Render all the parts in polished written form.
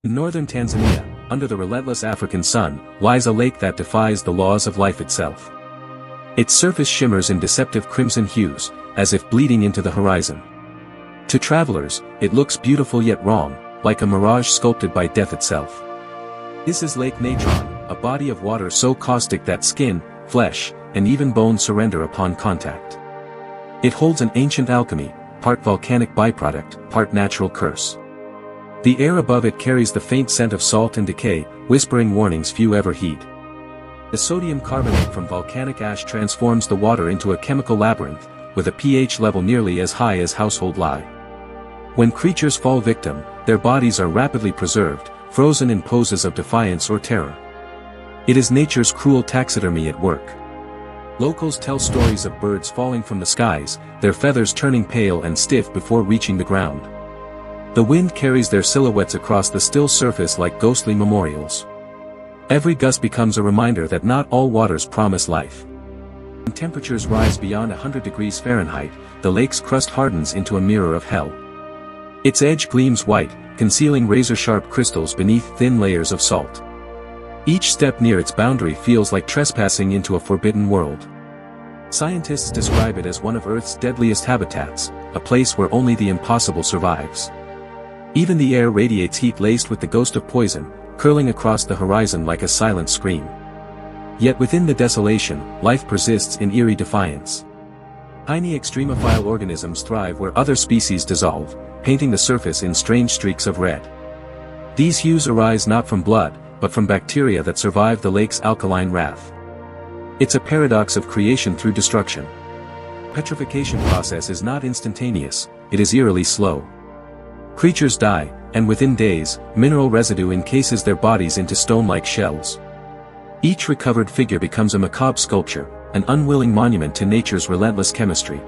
In northern Tanzania, under the relentless African sun, lies a lake that defies the laws of life itself. Its surface shimmers in deceptive crimson hues, as if bleeding into the horizon. To travelers, it looks beautiful yet wrong, like a mirage sculpted by death itself. This is Lake Natron, a body of water so caustic that skin, flesh, and even bone surrender upon contact. It holds an ancient alchemy, part volcanic byproduct, part natural curse. The air above it carries the faint scent of salt and decay, whispering warnings few ever heed. The sodium carbonate from volcanic ash transforms the water into a chemical labyrinth, with a pH level nearly as high as household lye. When creatures fall victim, their bodies are rapidly preserved, frozen in poses of defiance or terror. It is nature's cruel taxidermy at work. Locals tell stories of birds falling from the skies, their feathers turning pale and stiff before reaching the ground. The wind carries their silhouettes across the still surface like ghostly memorials. Every gust becomes a reminder that not all waters promise life. When temperatures rise beyond 100 degrees Fahrenheit, the lake's crust hardens into a mirror of hell. Its edge gleams white, concealing razor-sharp crystals beneath thin layers of salt. Each step near its boundary feels like trespassing into a forbidden world. Scientists describe it as one of Earth's deadliest habitats, a place where only the impossible survives. Even the air radiates heat laced with the ghost of poison, curling across the horizon like a silent scream. Yet within the desolation, life persists in eerie defiance. Tiny extremophile organisms thrive where other species dissolve, painting the surface in strange streaks of red. These hues arise not from blood, but from bacteria that survive the lake's alkaline wrath. It's a paradox of creation through destruction. The petrification process is not instantaneous, it is eerily slow. Creatures die, and within days, mineral residue encases their bodies into stone-like shells. Each recovered figure becomes a macabre sculpture, an unwilling monument to nature's relentless chemistry.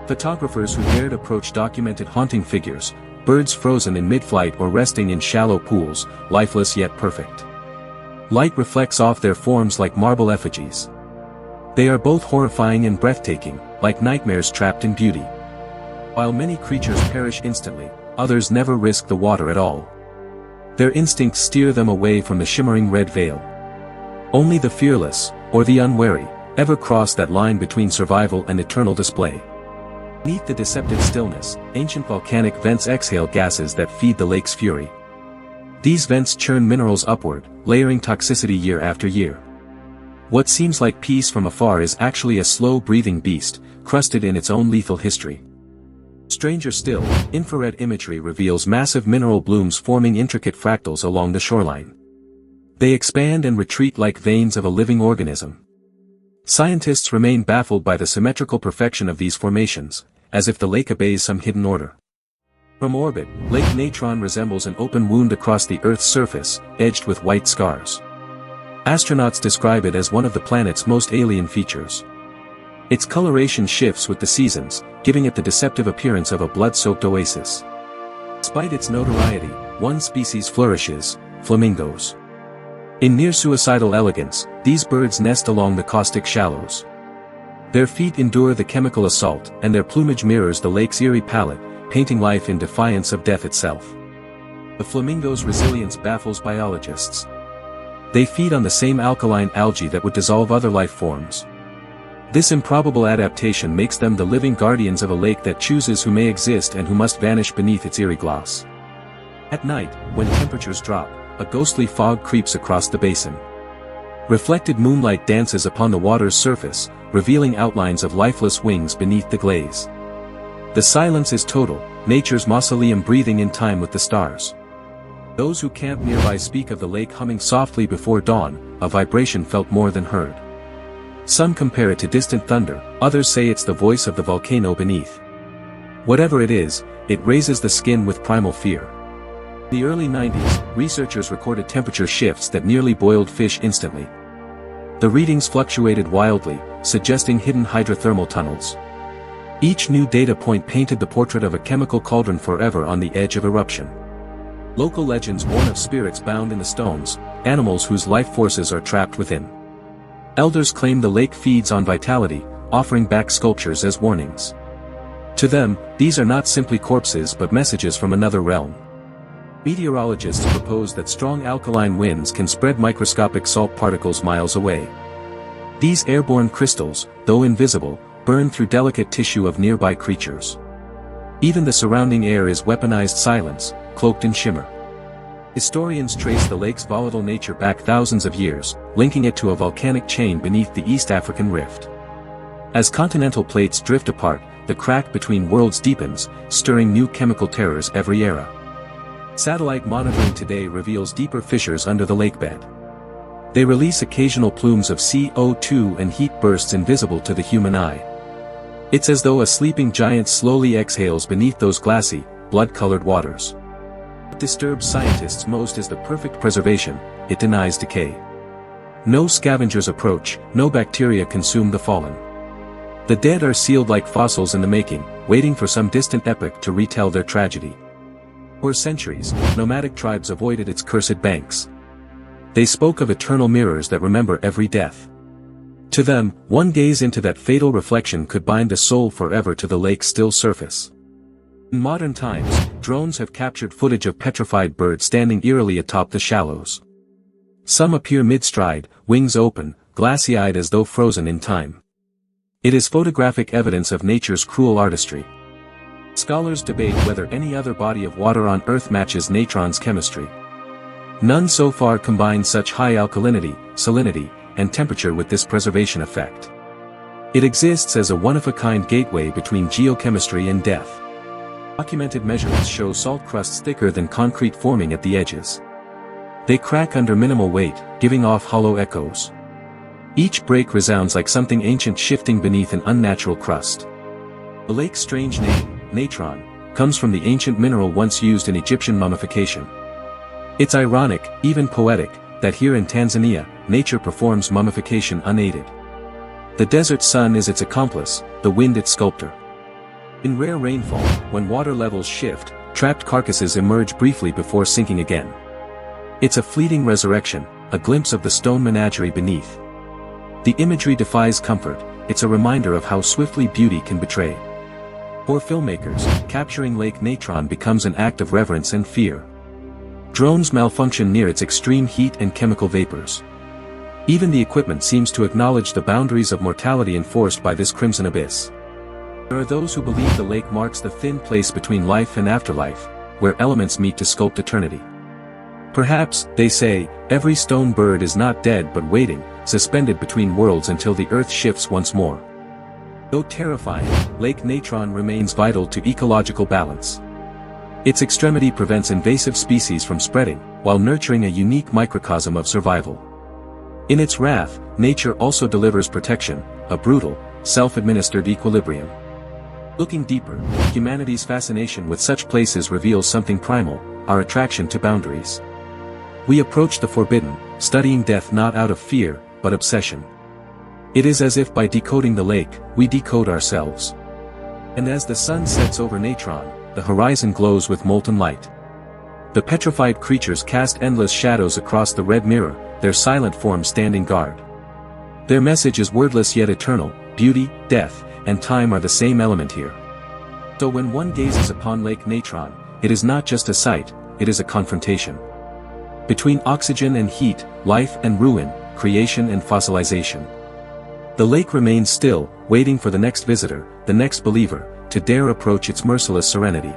Photographers who dared approach documented haunting figures, birds frozen in mid-flight or resting in shallow pools, lifeless yet perfect. Light reflects off their forms like marble effigies. They are both horrifying and breathtaking, like nightmares trapped in beauty. While many creatures perish instantly, others never risk the water at all. Their instincts steer them away from the shimmering red veil. Only the fearless, or the unwary, ever cross that line between survival and eternal display. Beneath the deceptive stillness, ancient volcanic vents exhale gases that feed the lake's fury. These vents churn minerals upward, layering toxicity year after year. What seems like peace from afar is actually a slow-breathing beast, crusted in its own lethal history. Stranger still, infrared imagery reveals massive mineral blooms forming intricate fractals along the shoreline. They expand and retreat like veins of a living organism. Scientists remain baffled by the symmetrical perfection of these formations, as if the lake obeys some hidden order. From orbit, Lake Natron resembles an open wound across the Earth's surface, edged with white scars. Astronauts describe it as one of the planet's most alien features. Its coloration shifts with the seasons, giving it the deceptive appearance of a blood-soaked oasis. Despite its notoriety, one species flourishes: flamingos. In near-suicidal elegance, these birds nest along the caustic shallows. Their feet endure the chemical assault, and their plumage mirrors the lake's eerie palette, painting life in defiance of death itself. The flamingo's resilience baffles biologists. They feed on the same alkaline algae that would dissolve other life forms. This improbable adaptation makes them the living guardians of a lake that chooses who may exist and who must vanish beneath its eerie gloss. At night, when temperatures drop, a ghostly fog creeps across the basin. Reflected moonlight dances upon the water's surface, revealing outlines of lifeless wings beneath the glaze. The silence is total, nature's mausoleum breathing in time with the stars. Those who camp nearby speak of the lake humming softly before dawn, a vibration felt more than heard. Some compare it to distant thunder, others say it's the voice of the volcano beneath. Whatever it is, it raises the skin with primal fear. In the early 90s, researchers recorded temperature shifts that nearly boiled fish instantly. The readings fluctuated wildly, suggesting hidden hydrothermal tunnels. Each new data point painted the portrait of a chemical cauldron forever on the edge of eruption. Local legends warn of spirits bound in the stones, animals whose life forces are trapped within. Elders claim the lake feeds on vitality, offering back sculptures as warnings. To them, these are not simply corpses but messages from another realm. Meteorologists propose that strong alkaline winds can spread microscopic salt particles miles away. These airborne crystals, though invisible, burn through delicate tissue of nearby creatures. Even the surrounding air is weaponized silence, cloaked in shimmer. Historians trace the lake's volatile nature back thousands of years, linking it to a volcanic chain beneath the East African Rift. As continental plates drift apart, the crack between worlds deepens, stirring new chemical terrors every era. Satellite monitoring today reveals deeper fissures under the lakebed. They release occasional plumes of CO2 and heat bursts invisible to the human eye. It's as though a sleeping giant slowly exhales beneath those glassy, blood-colored waters. What disturbs scientists most is the perfect preservation, it denies decay. No scavengers approach, no bacteria consume the fallen. The dead are sealed like fossils in the making, waiting for some distant epoch to retell their tragedy. For centuries, nomadic tribes avoided its cursed banks. They spoke of eternal mirrors that remember every death. To them, one gaze into that fatal reflection could bind the soul forever to the lake's still surface. In modern times, drones have captured footage of petrified birds standing eerily atop the shallows. Some appear mid-stride, wings open, glassy-eyed as though frozen in time. It is photographic evidence of nature's cruel artistry. Scholars debate whether any other body of water on Earth matches natron's chemistry. None so far combine such high alkalinity, salinity, and temperature with this preservation effect. It exists as a one-of-a-kind gateway between geochemistry and death. Documented measurements show salt crusts thicker than concrete forming at the edges. They crack under minimal weight, giving off hollow echoes. Each break resounds like something ancient shifting beneath an unnatural crust. The lake's strange name, natron, comes from the ancient mineral once used in Egyptian mummification. It's ironic, even poetic, that here in Tanzania, nature performs mummification unaided. The desert sun is its accomplice, the wind its sculptor. In rare rainfall, when water levels shift, trapped carcasses emerge briefly before sinking again. It's a fleeting resurrection, a glimpse of the stone menagerie beneath. The imagery defies comfort, it's a reminder of how swiftly beauty can betray. For filmmakers, capturing Lake Natron becomes an act of reverence and fear. Drones malfunction near its extreme heat and chemical vapors. Even the equipment seems to acknowledge the boundaries of mortality enforced by this crimson abyss. There are those who believe the lake marks the thin place between life and afterlife, where elements meet to sculpt eternity. Perhaps, they say, every stone bird is not dead but waiting, suspended between worlds until the earth shifts once more. Though terrifying, Lake Natron remains vital to ecological balance. Its extremity prevents invasive species from spreading, while nurturing a unique microcosm of survival. In its wrath, nature also delivers protection, a brutal, self-administered equilibrium. Looking deeper, humanity's fascination with such places reveals something primal, our attraction to boundaries. We approach the forbidden, studying death not out of fear, but obsession. It is as if by decoding the lake, we decode ourselves. And as the sun sets over Natron, the horizon glows with molten light. The petrified creatures cast endless shadows across the red mirror, their silent forms standing guard. Their message is wordless yet eternal, beauty, death, and time are the same element here. So when one gazes upon Lake Natron, it is not just a sight, it is a confrontation. Between oxygen and heat, life and ruin, creation and fossilization. The lake remains still, waiting for the next visitor, the next believer, to dare approach its merciless serenity.